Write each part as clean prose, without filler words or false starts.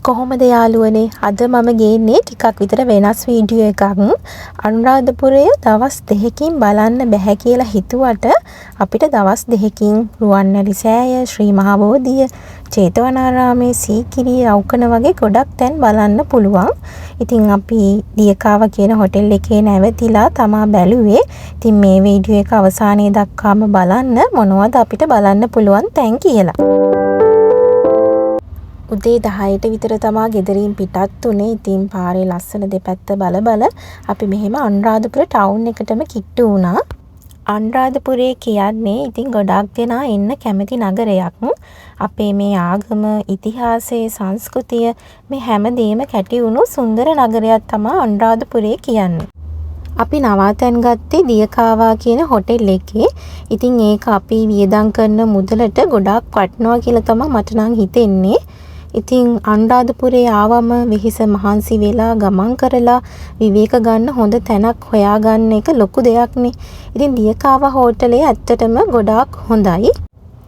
කොහොමද යාළුවනේ අද මම ගේන්නේ ටිකක් විතර වෙනස් වීඩියෝ එකක්. අනුරාධපුරය දවස් 2කින් බලන්න බැහැ කියලා හිතුවට අපිට දවස් 2කින් රුවන්වැලි සෑය, ශ්‍රී මහා බෝධිය, ජේතවනාරාමේ, සීකිරිය, රවුකන වගේ ගොඩක් තැන් බලන්න පුළුවන්. ඉතින් අපි දියකාව කියන හොටෙල් එකේ නැවතිලා තමා බැලුවේ. ඉතින් මේ වීඩියෝ එක අවසානයේ දක්වාම බලන්න මොනවද අපිට බලන්න පුළුවන් තැන් කියලා. උදේ 10ට විතර තමා ගෙදරින් පිටත් උනේ. ඉතින් පාරේ ලස්සන දෙපැත්ත බල අපි මෙහෙම අනුරාධපුර ටවුන් එකටම කිට්ටු වුණා. අනුරාධපුරේ කියන්නේ ඉතින් ගොඩක් දෙනා එන්න කැමති නගරයක්. අපේ මේ ආගම, ඉතිහාසය, සංස්කෘතිය මේ හැමදේම කැටි වුණු සුන්දර නගරයක් තමයි අනුරාධපුරේ කියන්නේ. අපි නවාතැන් ගත්තේ දියකාවා කියන හොටෙල් එකේ. ඉතින් ඒක අපි වියදම් කරන මුදලට ගොඩාක් වටිනවා කියලා තමයි මට නම් හිතෙන්නේ. ඉතින් අනුරාධපුරේ ආවම වෙහෙස මහන්සි වෙලා ගමන් කරලා විවේක ගන්න හොඳ තැනක් හොයාගන්න එක ලොකු දෙයක්නේ. ඉතින් දියකාවා හෝටලේ ඇත්තටම ගොඩාක් හොඳයි.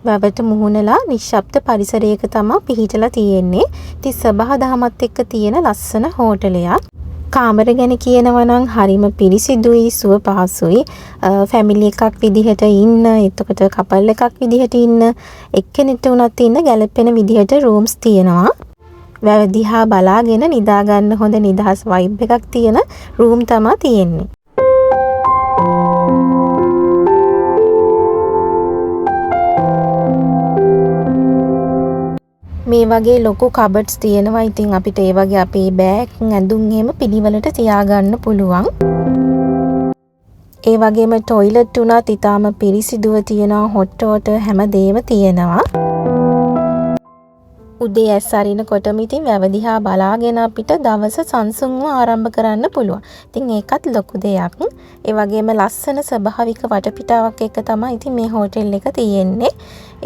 වැවට මුහුණලා නිශ්ශබ්ද පරිසරයක තමයි පිහිටලා තියෙන්නේ. ඉතින් සබහා දහමත් එක්ක තියෙන ලස්සන හෝටලයක්. කාමර ගැන කියනවා නම් හරිම පිරිසිදුයි, සුව පහසුයි. ෆැමිලි එකක් විදිහට ඉන්න, එතකොට කපල් එකක් විදිහට ඉන්න, එක්කෙනෙක්ට උනත් ඉන්න ගැලපෙන විදිහට රූම්ස් තියෙනවා. වැව දිහා බලාගෙන නිදා ගන්න හොඳ නිදහස් වයිබ් එකක් තියෙන රූම් තමයි තියෙන්නේ. මේ වගේ ලොකු කබඩ්ස් තියෙනවා. ඉතින් අපිට ඒ වගේ අපේ බෑග්, ඇඳුම් එහෙම පිළිවෙලට තියාගන්න පුළුවන්. ඒ වගේම টয়ලට් උනත් ඊටාම පිරිසිදුව තියෙනවා. හොට් වෝටර් හැමදේම තියෙනවා. උදේ ඇස් අරිනකොටම ඉතින් වැව දිහා බලාගෙන අපිට දවස සංසුන්ව ආරම්භ කරන්න පුළුවන්. ඉතින් ඒකත් ලොකු දෙයක්. ඒ වගේම ලස්සන ස්වභාවික වටපිටාවක් එක තමයි ඉතින් මේ හෝටල් එක තියෙන්නේ.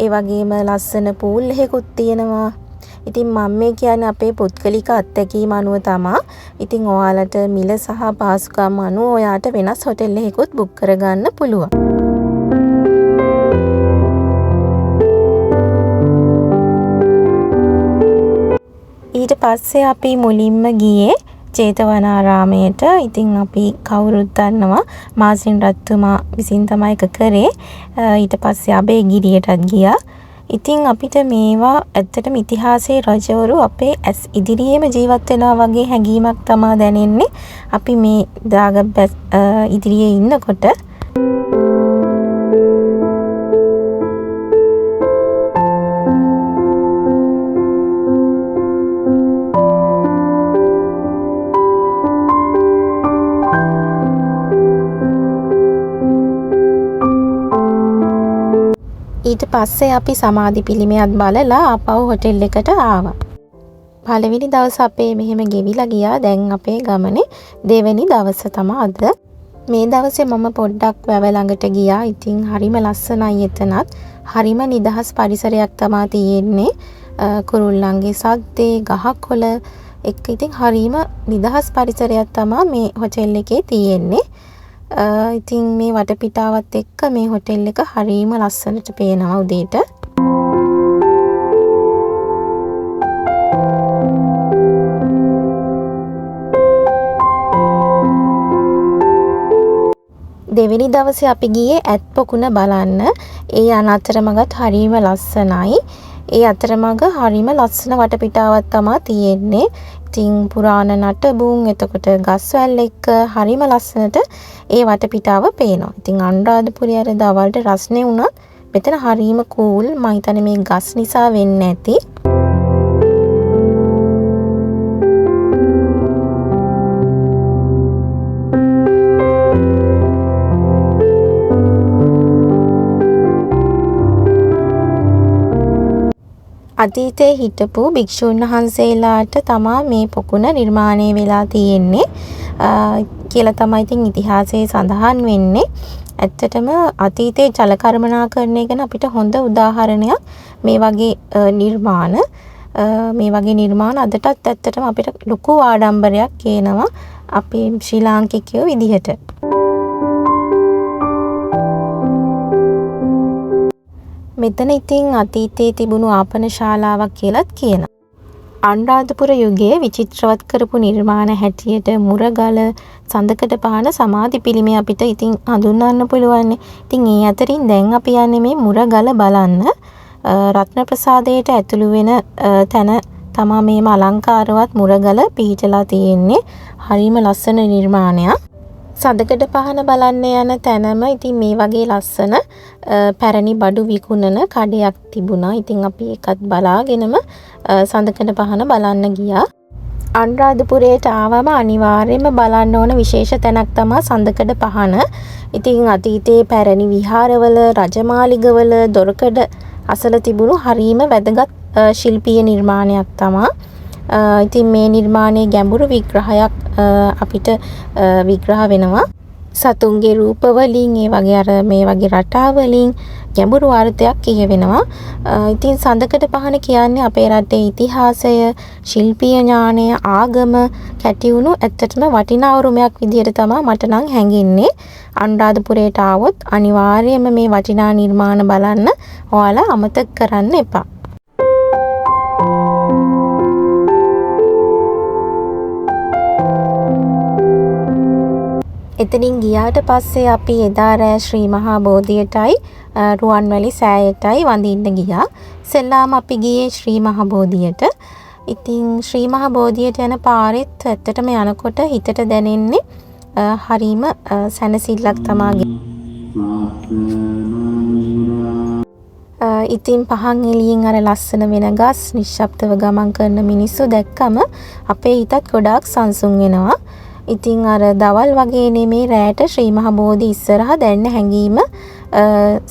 ඒ වගේම ලස්සන පූල් එකකුත් තියෙනවා. ඉතින් මම මේ කියන්නේ අපේ පුද්ගලික අත්දැකීම අනුව තමයි. ඉතින් ඔයාලට මිල සහ පහසුකම් අනුව ඔයාට වෙනස් හෝටල් එකකුත් බුක් කරගන්න පුළුවන්. ඊට පස්සේ අපි මුලින්ම ගියේ ජේතවනාරාමයට. ඉතින් අපි කවුරුත් දන්නවා මාසින් රත්තුමා විසින් තමයි එක කරේ. ඊට පස්සේ අබේ ගිරියටත් ගියා. ඉතින් අපිට මේවා ඇත්තටම ඉතිහාසයේ රජවරු අපේ ඇස් ඉදිරියේම ජීවත් වෙනවා වගේ හැඟීමක් තමයි දැනෙන්නේ. අපි මේ දාගබ් ඉදිරියේ ඉන්නකොට ඊට පස්සේ අපි සමාධි පිළිමයක් බලලා ආපහු හොටෙල් එකට ආවා. පළවෙනි දවස් අපේ මෙහෙම ගෙවිලා ගියා. දැන් අපේ ගමනේ දෙවෙනි දවස තමයි අද. මේ දවසේ මම පොඩ්ඩක් වැව ළඟට ගියා. ඉතින් හරිම ලස්සනයි එතනත්. හරිම නිදහස් පරිසරයක් තමයි තියෙන්නේ. කුරුල්ලන්ගේ සද්දේ, ගහකොළ එක්ක ඉතින් හරිම නිදහස් පරිසරයක් තමයි මේ හොටෙල් එකේ තියෙන්නේ. ඉතින් මේ වටපිටාවත් එක්ක මේ හොටෙල් එක හරිම ලස්සනට පේනවා උදේට. දෙවෙනි දවසේ අපි ගියේ ඇත් පොකුණ බලන්න. ඒ අතරමඟත් හරිම ලස්සනයි. ඒ අතරමඟ හරිම ලස්සන වටපිටාවක් තමයි තියෙන්නේ. ඉතින් පුරාණ නටබුන්, එතකොට ගස්වැල් එක්ක හරිම ලස්සනට ඒ වටපිටාව පේනවා. ඉතින් අනුරාධපුරේ අර දවල්ට රස්නේ වුණත් මෙතන හරිම කූල්. මම හිතන්නේ මේ ගස් නිසා වෙන්නේ නැති. අතීතයේ හිටපු භික්ෂුන් වහන්සේලාට තමයි මේ පොකුණ නිර්මාණය වෙලා තියෙන්නේ කියලා තමයි ඉතින් ඉතිහාසයේ සඳහන් වෙන්නේ. ඇත්තටම අතීතයේ ජල කර්මනාකරණය ගැන අපිට හොඳ උදාහරණයක් මේ වගේ නිර්මාණ. මේ වගේ නිර්මාණ අදටත් ඇත්තටම අපිට ලොකු ආඩම්බරයක් කියනවා අපේ ශ්‍රී ලාංකිකයෝ විදිහට. මෙතන ඉතින් අතීතයේ තිබුණු ආපන ශාලාවක් කියලාත් කියනවා. අනුරාධපුර යුගයේ විචිත්‍රවත් කරපු නිර්මාණ හැටියට මුරගල සඳකඩ පහණ සමාධි පිළිමය අපිට ඉතින් හඳුන්වන්න පුළුවන්. ඉතින් ඒ අතරින් දැන් අපි යන්නේ මේ මුරගල බලන්න. රත්නප්‍රසාදයට ඇතුළු වෙන තැන තමා මේම අලංකාරවත් මුරගල පිහිටලා තියෙන්නේ. හරිම ලස්සන නිර්මාණයක්. සඳකඩ පහණ බලන්න යන තැනම ඉතින් මේ වගේ ලස්සන පැරණි බඩු විකුණන කඩයක් තිබුණා. ඉතින් අපි ඒකත් බලාගෙනම සඳකඩ පහණ බලන්න ගියා. අනුරාධපුරයට ආවම අනිවාර්යයෙන්ම බලන්න ඕන විශේෂ තැනක් තමයි සඳකඩ පහණ. ඉතින් අතීතයේ පැරණි විහාරවල, රජමාලිගවල, දොරකඩ අසල තිබුණු හරීම වැදගත් ශිල්පීය නිර්මාණයක් තමයි. ඉතින් මේ නිර්මාණයේ ගැඹුරු විග්‍රහයක් අපිට විග්‍රහ වෙනවා. සතුන්ගේ රූප වලින් ඒ වගේ අර මේ වගේ රටා වලින් ගැඹුරු අර්ථයක් කියවෙනවා. ඉතින් සඳකඩ පහණ කියන්නේ අපේ රටේ ඉතිහාසය, ශිල්පීය ඥානය, ආගම කැටිවුණු ඇත්තටම වටිනා උරුමයක් විදියට තමයි මට නම් හැඟෙන්නේ. අනුරාධපුරයට ආවොත් අනිවාර්යයෙන්ම මේ වටිනා නිර්මාණ බලන්න ඔයාලා අමතක කරන්න එපා. එතනින් ගියාට පස්සේ අපි එදා රෑ ශ්‍රී මහා බෝධියටයි රුවන්වැලි සෑයටයි වඳින්න ගියා. සෙල්ලාම අපි ගියේ ශ්‍රී මහා බෝධියට. ඉතින් ශ්‍රී මහා බෝධියට යන පාරෙත් ඇත්තටම යනකොට හිතට දැනෙන්නේ හරීම සැනසෙල්ලක් තමයි. ඉතින් පහන් එළියෙන් අර ලස්සන වෙන ගස්, නිශ්ශබ්දව ගමන් කරන මිනිස්සු දැක්කම අපේ හිතත් ගොඩාක් සංසුන් වෙනවා. ඉතින් අර දවල් වගේ නෙමේ රැට ශ්‍රී මහා බෝධි ඉස්සරහා දැනෙන හැඟීම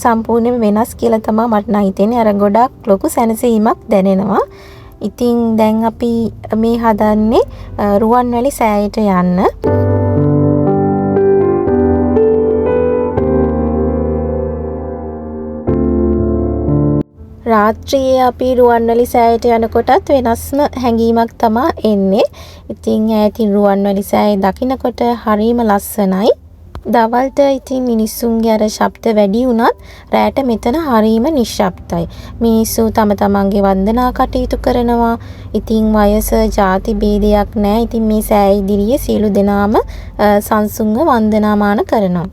සම්පූර්ණයෙන්ම වෙනස් කියලා තමයි මට නම් හිතෙන්නේ. අර ගොඩාක් ලොකු සැනසීමක් දැනෙනවා. ඉතින් දැන් අපි මේ හදන්නේ රුවන්වැලි සෑයට යන්න. රාත්‍රියේ අපි රුවන්වැලි සෑයට යනකොටත් වෙනස්ම හැඟීමක් තමයි එන්නේ. ඉතින් ඈතින් රුවන්වැලි සෑය දකින්නකොට හරිම ලස්සනයි. දවල්ට ඉතින් මිනිස්සුන්ගේ අර ශබ්ද වැඩි වුණත් රැට මෙතන හරිම නිශ්ශබ්දයි. මිනිස්සු තම තමන්ගේ වන්දනා කටයුතු කරනවා. ඉතින් වයස, ಜಾති ભેදයක් නැහැ. ඉතින් මේ සෑය ඉදිරියේ සියලු දෙනාම සංසුන්ව වන්දනාමාන කරනවා.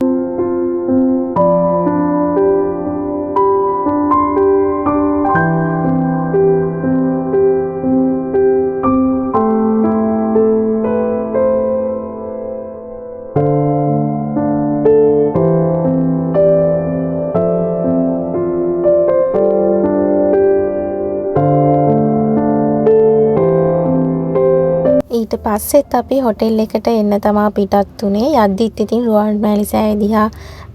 ඊට පස්සෙත් අපි හොටෙල් එකට එන්න තමා පිටත් උනේ. යද්දිත් ඉතින් රුවන්වැලි සෑය දිහා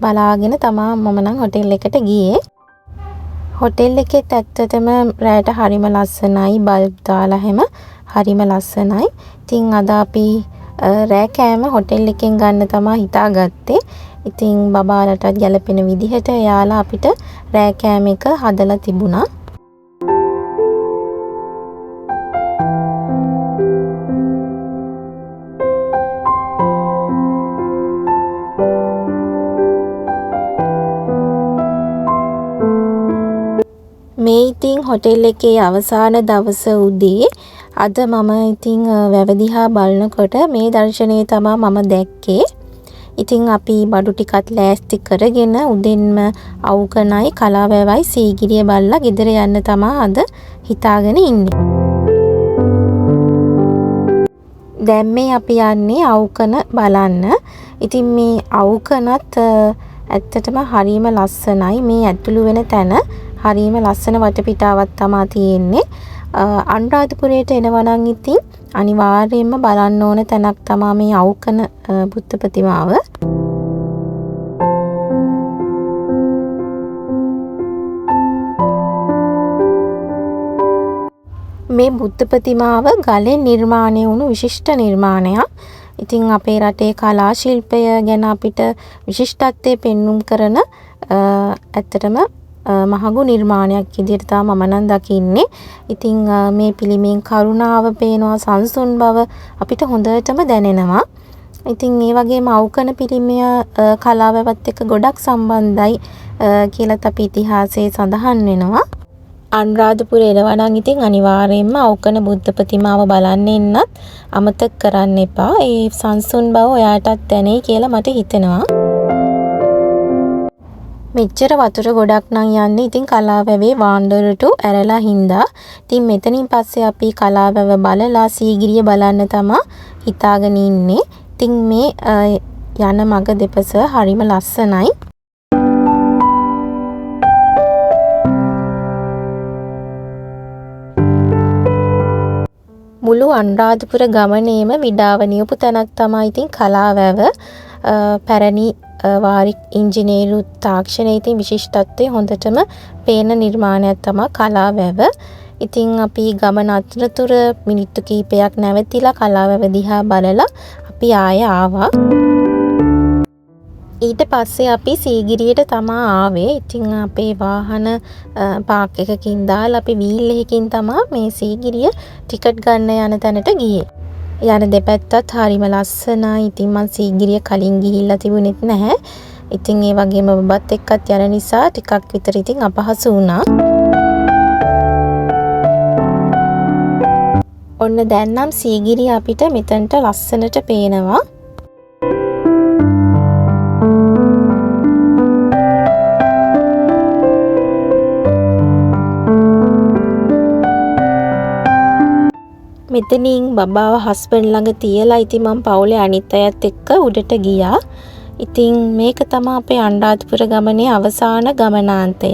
බලාගෙන තමා මම නම් හොටෙල් එකට ගියේ. හොටෙල් එකෙත් ඇත්තටම රැට හරිම ලස්සනයි. බල්බ් දාලා හැම හරිම ලස්සනයි. ඉතින් අද අපි රෑ කෑම හොටෙල් එකෙන් ගන්න තමා හිතාගත්තේ. ඉතින් බබාලටත් ගැලපෙන විදිහට යාලා අපිට රෑ කෑම එක හදලා තිබුණා. මේ ඉතින් හොටෙල් එකේ අවසාන දවස උදේ අද මම ඉතින් වැව දිහා බලනකොට මේ දර්ශනය තමයි මම දැක්කේ. ඉතින් අපි බඩු ටිකත් ලෑස්ති කරගෙන උදෙන්ම අවුකනයි කලාවැවයි සීගිරිය බල්ලා ගෙදර යන්න තමයි අද හිතාගෙන ඉන්නේ. දැන් මේ අපි යන්නේ අවුකන බලන්න. ඉතින් මේ අවුකනත් ඇත්තටම හරිම ලස්සනයි. මේ ඇතුළු වෙන තැන හරිම ලස්සන වටපිටාවක් තමයි තියෙන්නේ. අනුරාධපුරයට එනවා නම් ඉතින් අනිවාර්යයෙන්ම බලන්න ඕන තැනක් තමයි මේ අවුකන බුද්ධ ප්‍රතිමාව. මේ බුද්ධ ප්‍රතිමාව ගලෙන් නිර්මාණය වුණු විශිෂ්ට නිර්මාණයක්. ඉතින් අපේ රටේ කලා ශිල්පය ගැන අපිට විශිෂ්ටත්වයේ පෙන්눔 කරන ඇත්තටම මහඟු නිර්මාණයක් විදිහට තමයි මම නම් දකින්නේ. ඉතින් මේ පිළිමෙන් කරුණාව පේනවා, සංසුන් බව අපිට හොඳටම දැනෙනවා. ඉතින් මේ වගේම අවුකන පිළිමය කලාවවත් එක්ක ගොඩක් සම්බන්ධයි කියලාත් අපි ඉතිහාසයේ සඳහන් වෙනවා. අනුරාධපුර එනවා නම් ඉතින් අනිවාර්යයෙන්ම අවකන බුද්ධ ප්‍රතිමාව බලන්න එන්නත් අමතක කරන්න එපා. ඒ සංසුන් බව ඔයාටත් දැනෙයි කියලා මට හිතෙනවා. මෙච්චර වතුර ගොඩක් නම් යන්නේ ඉතින් කලාවැවේ වාන්දරට ඇරලා හින්දා. ඉතින් මෙතනින් පස්සේ අපි කලාවැව බලලා සීගිරිය බලන්න තමයි හිතාගෙන ඉන්නේ. ඉතින් මේ යන මග දෙපස හරිම ලස්සනයි. මුළු අනුරාධපුර ගමනේම විඩාව නියපු තැනක් තමයි ඉතින් කලාවැව. පැරණි වාරික් ඉංජිනේරු තාක්ෂණයේ ඉතින් විශිෂ්ටත්වය හොඳටම පේන නිර්මාණයක් තමයි කලාවැව. ඉතින් අපි ගමන අතරතුර මිනිත්තු කිහිපයක් නැවතිලා කලාවැව දිහා බලලා අපි ආයෙ ආවා. ඊට පස්සේ අපි සීගිරියට තමයි ආවේ. ඉතින් අපේ වාහන පාක් එකකින් දාලා අපි වීල් එකකින් තමයි මේ සීගිරිය ටිකට් ගන්න යන තැනට ගියේ. යන දෙපැත්තත් හරිම ලස්සනයි. ඉතින් මං සීගිරිය කලින් ගිහිල්ලා තිබුණෙත් නැහැ. ඉතින් ඒ වගේම බබත් එක්කත් යන නිසා ටිකක් විතර ඉතින් අපහසු වුණා. ඔන්න දැන් නම් සීගිරිය අපිට මෙතනට ලස්සනට පේනවා. මෙතනින් බබාව හස්බන්ඩ් ළඟ තියලා ඉතින් මම පවුලේ අනිත් අයත් එක්ක උඩට ගියා. ඉතින් මේක තමයි අපේ අනුරාධපුර ගමනේ අවසාන ගමනාන්තය.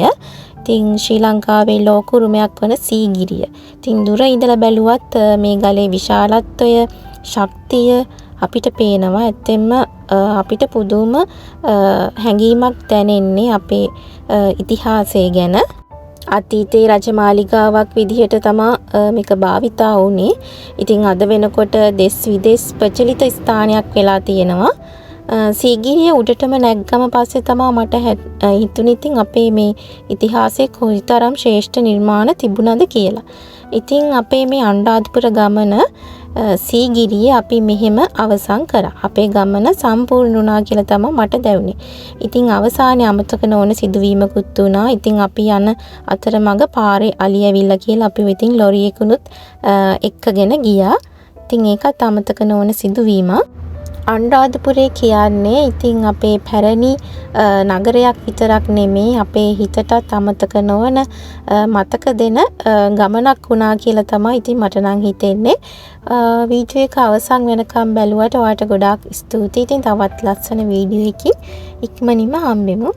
ඉතින් ශ්‍රී ලංකාවේ ලෝක උරුමයක් වන සීගිරිය. ඉතින් දුර ඉඳලා බැලුවත් මේ ගලේ විශාලත්වය, ශක්තිය අපිට පේනවා. ඇත්තෙන්ම අපිට පුදුම හැඟීමක් දැනෙන්නේ අපේ ඉතිහාසය ගැන. අතීතයේ රජමාලිගාවක් විදිහට තමයි මේක භාවිතා වුණේ. ඉතින් අද වෙනකොට දෙස් විදෙස් ප්‍රචලිත ස්ථානයක් වෙලා තියෙනවා. සීගිරිය උඩටම නැග්ගම පස්සේ තමයි මට හිතුනේ ඉතින් අපේ මේ ඉතිහාසයේ කොයිතරම් ශ්‍රේෂ්ඨ නිර්මාණ තිබුණද කියලා. ඉතින් අපේ මේ අනුරාධපුර ගමන සීගිරියේ අපි මෙහෙම අවසන් කරා. අපේ ගමන සම්පූර්ණ වුණා කියලා තමයි මට දැනුනේ. ඉතින් අවසානයේ අමතක නොවන සිදුවීමකුත් වුණා. ඉතින් අපි යන අතරමඟ පාරේ අලි ඇවිල්ලා කියලා අපි ඉතින් ලොරියකුනුත් එක්කගෙන ගියා. ඉතින් ඒකත් අමතක නොවන සිදුවීමක්. අනුරාධපුරේ කියන්නේ ඉතින් අපේ පැරණි නගරයක් විතරක් නෙමේ අපේ හිතටත් අමතක නොවන මතක දෙන ගමනක් වුණා කියලා තමයි ඉතින් මට නම් හිතෙන්නේ. වීඩියෝ එක අවසන් වෙනකම් බැලුවට ඔයාලට ගොඩාක් ස්තුතියි. ඉතින් තවත් ලස්සන වීඩියෝ එකකින් ඉක්මනින්ම හම්බෙමු.